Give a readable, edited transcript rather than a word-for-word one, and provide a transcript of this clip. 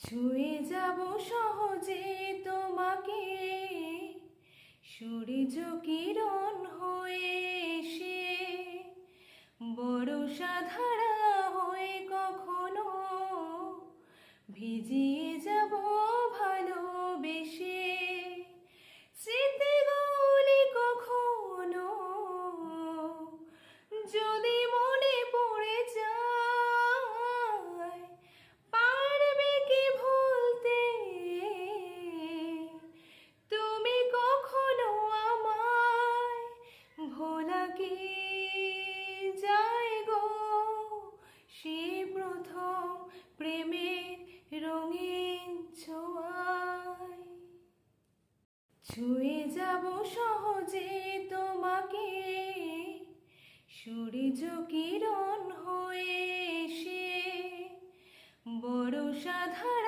ছুঁয়ে যাব সহজে তোমাকে, সূর্য কিরণ হয়ে এসে বর্ষা ধারা হয়ে কখনো ভিজিয়ে যাব ভালোবেসে। স্মৃতিগুলি কখনো যদি মনে পড়ে যায়, পারবে কি ভুলতে তুমি কখনো আমায়? ভোলা কি যায় গো সে প্রথম প্রেমের রঙিন ছোঁয়ায়। ছুঁয়ে যাব সহজে তোমাকে, সূর্য কিরণ হয়ে এসে বর্ষা ধারা